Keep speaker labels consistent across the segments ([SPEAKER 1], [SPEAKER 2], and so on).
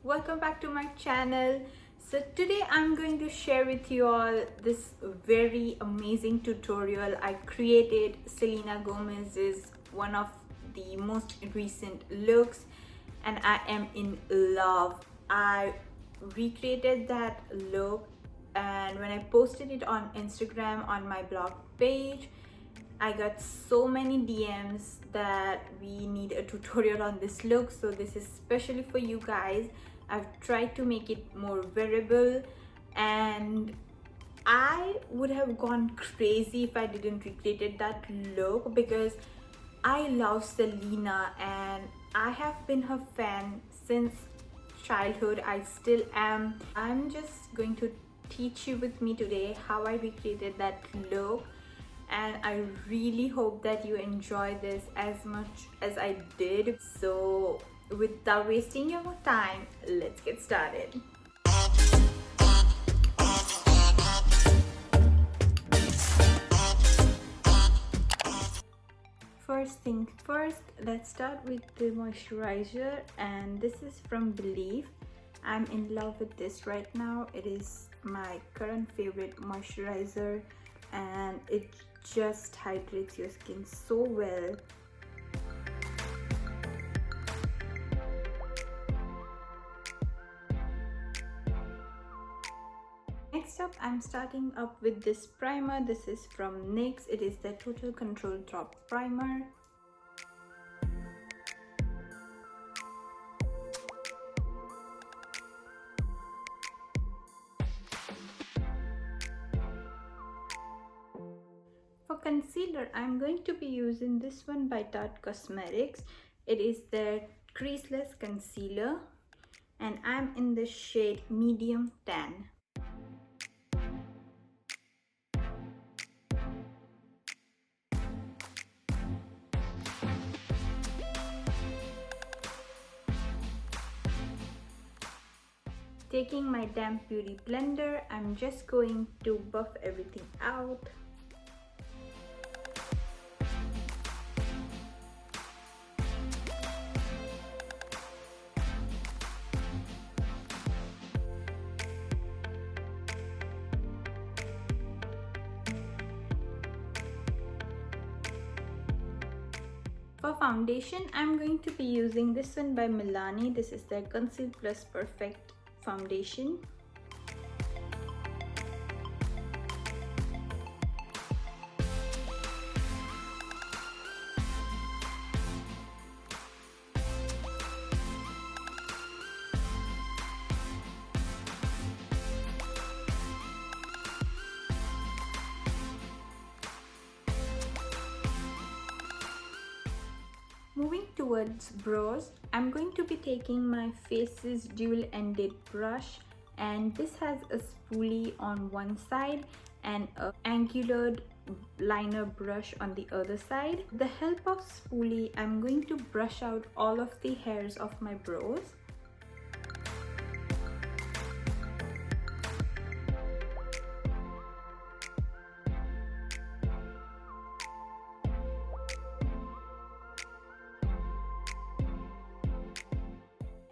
[SPEAKER 1] welcome back to my channel. So today I'm going to share with you all this very amazing tutorial I created. Selena Gomez's one of the most recent looks and I am in love. I recreated that look and when I posted it on Instagram on my blog page, I got so many DMs that we need a tutorial on this look, so this is especially for you guys. I've tried to make it more wearable and I would have gone crazy if I didn't recreate that look because I love Selena and I have been her fan since childhood. I still am. I'm just going to teach you with me today how I recreated that look, and I really hope that you enjoy this as much as I did. So without wasting your time, let's get started. First thing first, let's start with the moisturizer, and this is from Believe. I'm in love with this right now. It is my current favorite moisturizer and it just hydrates your skin so well. Next up, I'm starting up with this primer. This is from NYX. It is the Total Control Drop Primer. For concealer, I'm going to be using this one by Tarte Cosmetics. It is the Creaseless Concealer and I'm in the shade Medium Tan. Taking my damp beauty blender, I'm just going to buff everything out. For foundation, I'm going to be using this one by Milani. This is their Conceal Plus Perfect foundation. Moving towards brows, I'm going to be taking my Faces dual-ended brush, and this has a spoolie on one side and an angular liner brush on the other side. With the help of spoolie, I'm going to brush out all of the hairs of my brows.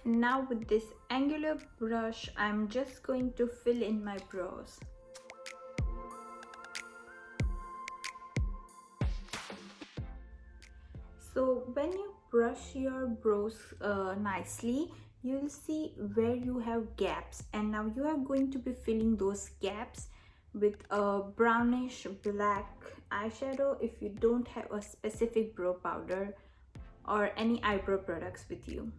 [SPEAKER 1] Now with this angular brush, I'm just going to fill in my brows. So when you brush your brows nicely, you'll see where you have gaps, and now you are going to be filling those gaps with a brownish black eyeshadow if you don't have a specific brow powder or any eyebrow products with you.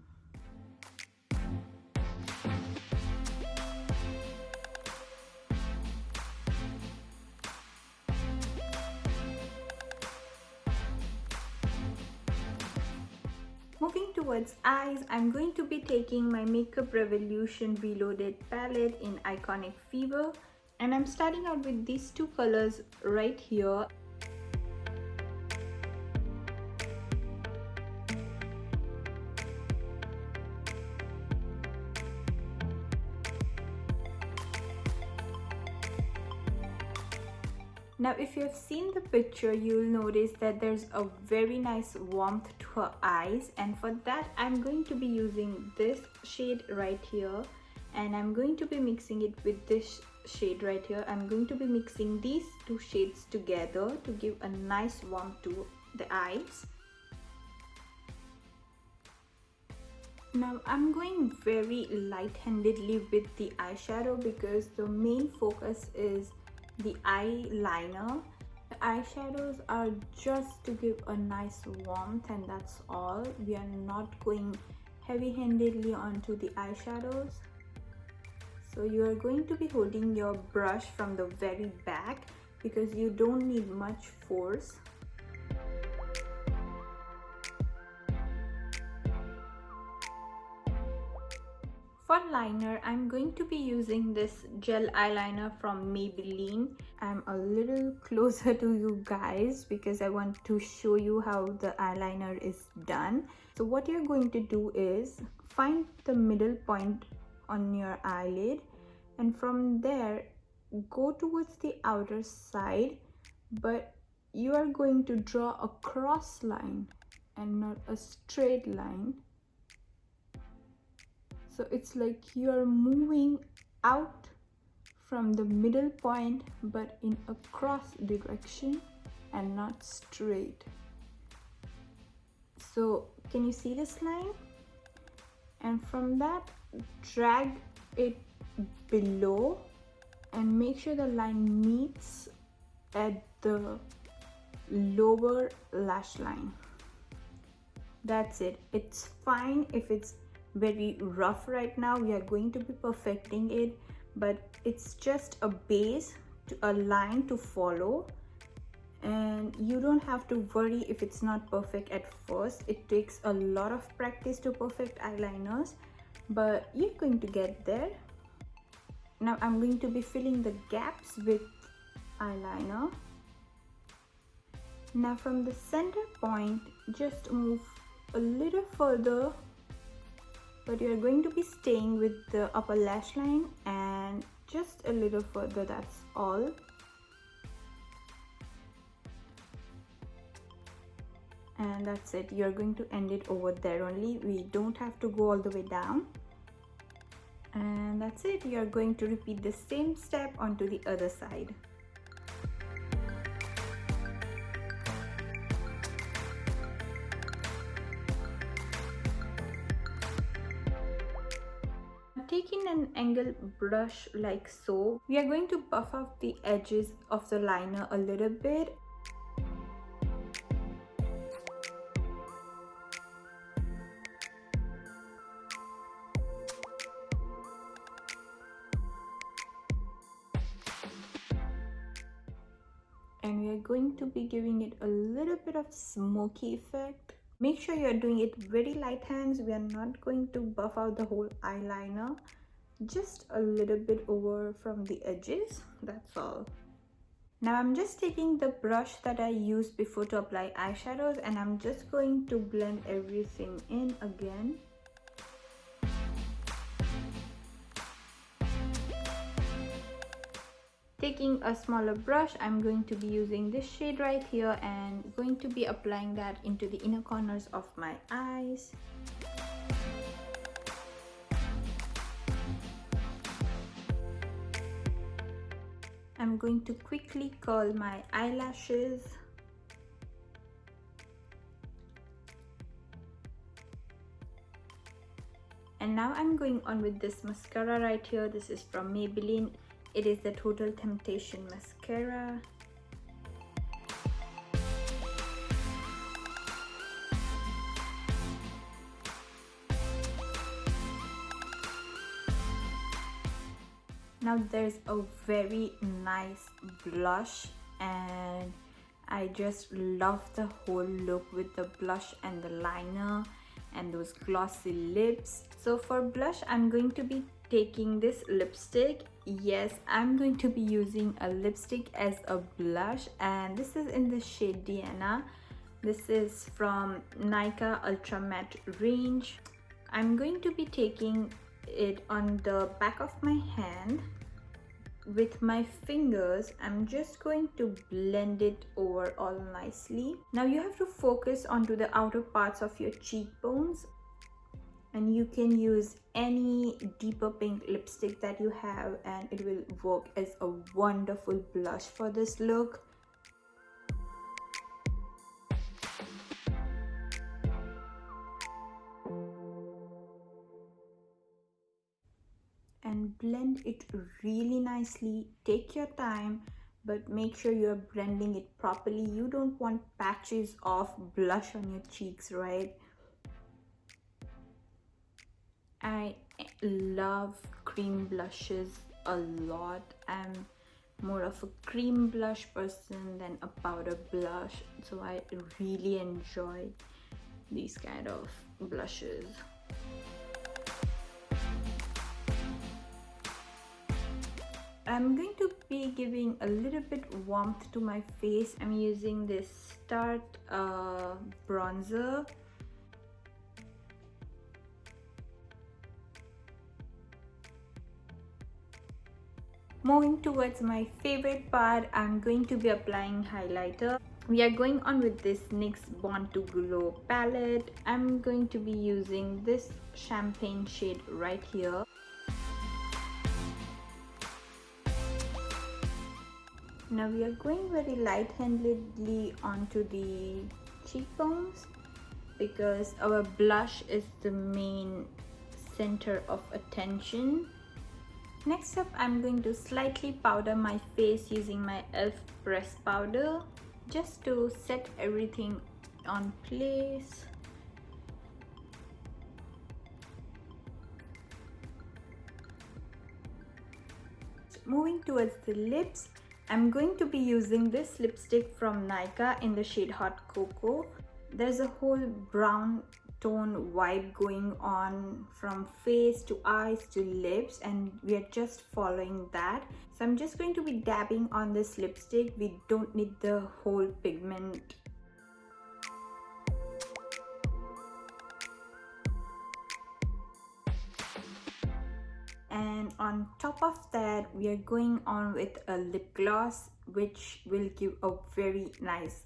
[SPEAKER 1] Moving towards eyes, I'm going to be taking my Makeup Revolution Reloaded palette in Iconic Fever, and I'm starting out with these two colors right here. Now if you have seen the picture, you'll notice that there's a very nice warmth to her eyes, and for that I'm going to be using this shade right here, and I'm going to be mixing it with this shade right here. I'm going to be mixing these two shades together to give a nice warmth to the eyes. Now I'm going very light-handedly with the eyeshadow because the main focus is the eyeliner. The eyeshadows are just to give a nice warmth, and that's all. We are not going heavy-handedly onto the eyeshadows. So you are going to be holding your brush from the very back because you don't need much force. For liner, I'm going to be using this gel eyeliner from Maybelline. I'm a little closer to you guys because I want to show you how the eyeliner is done. So what you're going to do is find the middle point on your eyelid, and from there go towards the outer side, but you are going to draw a cross line and not a straight line. So it's like you're moving out from the middle point but in a cross direction and not straight. So can you see this line? And from that, drag it below and make sure the line meets at the lower lash line. That's it. It's fine if it's very rough right now. We are going to be perfecting it, but it's just a base to a line to follow, and you don't have to worry if it's not perfect at first. It takes a lot of practice to perfect eyeliners, but you're going to get there. Now I'm going to be filling the gaps with eyeliner. Now from the center point, just move a little further, but you're going to be staying with the upper lash line and just a little further, that's all. And that's it. You're going to end it over there only. We don't have to go all the way down. And that's it. You're going to repeat the same step onto the other side. Taking an angle brush like so, we are going to buff out the edges of the liner a little bit. And we are going to be giving it a little bit of smoky effect. Make sure you're doing it very light hands. We are not going to buff out the whole eyeliner, just a little bit over from the edges, that's all. Now I'm just taking the brush that I used before to apply eyeshadows, and I'm just going to blend everything in again. Taking a smaller brush, I'm going to be using this shade right here and going to be applying that into the inner corners of my eyes. I'm going to quickly curl my eyelashes. And now I'm going on with this mascara right here. This is from Maybelline. It is the Total Temptation mascara. Now there's a very nice blush, and I just love the whole look with the blush and the liner and those glossy lips. So for blush, I'm going to be taking this lipstick. Yes, I'm going to be using a lipstick as a blush, and this is in the shade Diana. This is from Nika Ultra Matte range. I'm going to be taking it on the back of my hand. with my fingers, I'm just going to blend it over all nicely. Now you have to focus onto the outer parts of your cheekbones, and you can use any deeper pink lipstick that you have and it will work as a wonderful blush for this look. And blend it really nicely. Take your time, but make sure you're blending it properly. You don't want patches of blush on your cheeks, right? I love cream blushes a lot. I'm more of a cream blush person than a powder blush, so I really enjoy these kind of blushes. I'm going to be giving a little bit warmth to my face. I'm using this Start bronzer. Moving towards my favorite part, I'm going to be applying highlighter. We are going on with this NYX Born to Glow palette. I'm going to be using this champagne shade right here. Now we are going very light-handedly onto the cheekbones because our blush is the main center of attention. Next up, I'm going to slightly powder my face using my e.l.f. press powder just to set everything on place. Moving towards the lips, I'm going to be using this lipstick from Nykaa in the shade Hot Cocoa. There's a whole brown tone vibe going on from face to eyes to lips, and we are just following that. So I'm just going to be dabbing on this lipstick. We don't need the whole pigment. And on top of that, we are going on with a lip gloss, which will give a very nice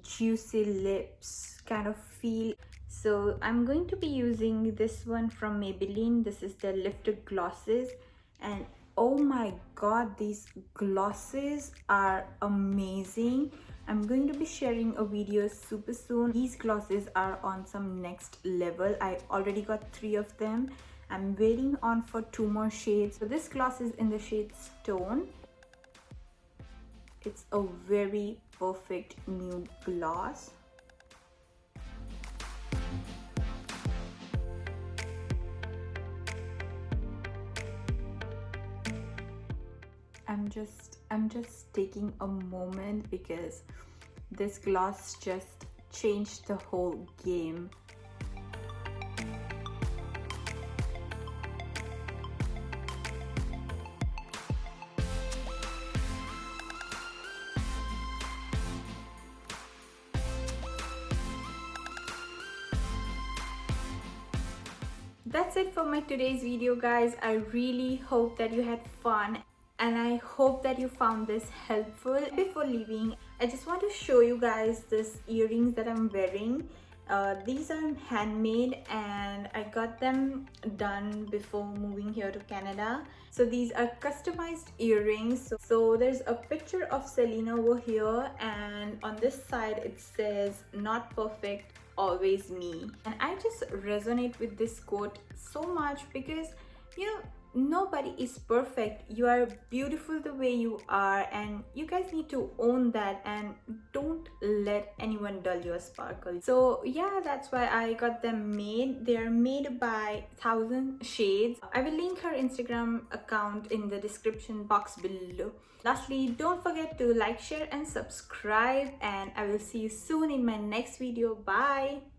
[SPEAKER 1] juicy lips kind of feel. So I'm going to be using this one from Maybelline. This is the Lifted Glosses, and oh my god, these glosses are amazing. I'm going to be sharing a video super soon. These glosses are on some next level. I already got 3 of them. I'm waiting on for 2 more shades. So this gloss is in the shade Stone. It's a very perfect nude gloss. I'm just taking a moment because this gloss just changed the whole game. That's it for my today's video, guys. I really hope that you had fun and I hope that you found this helpful. Before leaving, I just want to show you guys this earrings that I'm wearing. These are handmade and I got them done before moving here to Canada. So these are customized earrings. So there's a picture of Selena over here, and on this side it says "Not perfect, always me." And I just resonate with this quote so much because, you know, nobody is perfect. You are beautiful the way you are, and you guys need to own that and don't let anyone dull your sparkle. So yeah, that's why I got them made. They're made by 1000 Shades. I will link her Instagram account in the description box below. Lastly, don't forget to like, share and subscribe, and I will see you soon in my next video. Bye.